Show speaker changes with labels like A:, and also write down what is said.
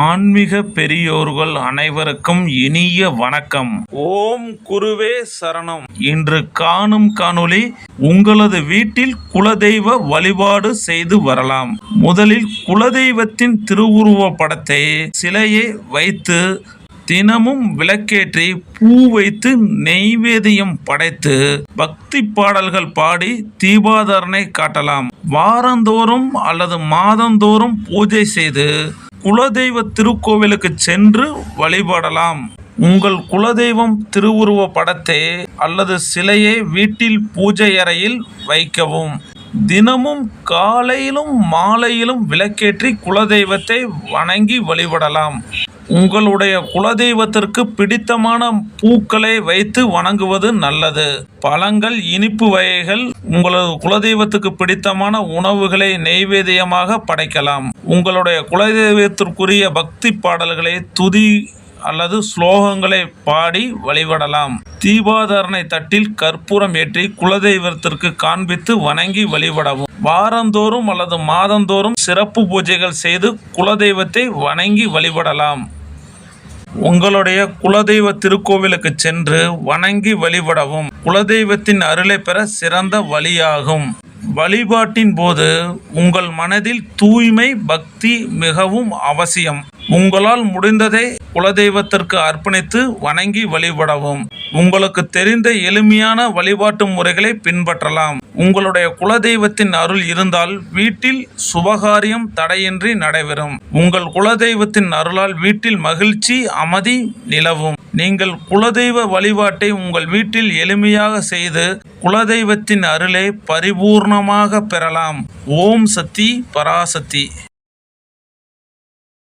A: ஆன்மீக பெரியோர்கள் அனைவருக்கும் இனிய வணக்கம். ஓம் குருவே சரணம். இன்று காணும் காணொளி, உங்களது வீட்டில் குலதெய்வ வழிபாடு செய்து வரலாம். முதலில் குலதெய்வத்தின் திருவுருவ படத்தை சிலையை வைத்து தினமும் விளக்கேற்றி பூ வைத்து நெய்வேதியம் படைத்து பக்தி பாடல்கள் பாடி தீபாதாரணை காட்டலாம். வாரந்தோறும் அல்லது மாதந்தோறும் பூஜை செய்து குலதெய்வ திருக்கோவிலுக்கு சென்று வழிபடலாம். உங்கள் குலதெய்வம் திருவுருவ படத்தை அல்லது சிலையை வீட்டில் பூஜை அறையில் வைக்கவும். தினமும் காலையிலும் மாலையிலும் விளக்கேற்றி குலதெய்வத்தை வணங்கி வழிபடலாம். உங்களுடைய குலதெய்வத்திற்கு பிடித்தமான பூக்களை வைத்து வணங்குவது நல்லது. பழங்கள், இனிப்பு வகைகள், உங்களது குலதெய்வத்துக்கு பிடித்தமான உணவுகளை நெய்வேதியமாக படைக்கலாம். உங்களுடைய குலதெய்வத்திற்குரிய பக்தி பாடல்களை, துதி அல்லது ஸ்லோகங்களை பாடி வழிபடலாம். தீபாதாரணை தட்டில் கற்பூரம் ஏற்றி குலதெய்வத்திற்கு காண்பித்து வணங்கி வழிபடவும். வாரந்தோறும் அல்லது மாதந்தோறும் சிறப்பு பூஜைகள் செய்து குலதெய்வத்தை வணங்கி வழிபடலாம். உங்களுடைய குலதெய்வ திருக்கோவிலுக்கு சென்று வணங்கி வழிபடவும் குலதெய்வத்தின் அருளை பெற சிறந்த வழியாகும். வழிபாட்டின் போது உங்கள் மனதில் தூய்மை, பக்தி மிகவும் அவசியம். உங்களால் முடிந்ததை குலதெய்வத்திற்கு அர்ப்பணித்து வணங்கி வழிபடவும். உங்களுக்கு தெரிந்த எளிமையான வழிபாட்டு முறைகளை பின்பற்றலாம். உங்களுடைய குலதெய்வத்தின் அருள் இருந்தால் வீட்டில் சுபகாரியம் தடையின்றி நடைபெறும். உங்கள் குலதெய்வத்தின் அருளால் வீட்டில் மகிழ்ச்சி, அமைதி நிலவும். நீங்கள் குலதெய்வ வழிபாட்டை உங்கள் வீட்டில் எளிமையாக செய்து குலதெய்வத்தின் அருளை பரிபூர்ணமாக பெறலாம். ஓம் சக்தி பராசக்தி.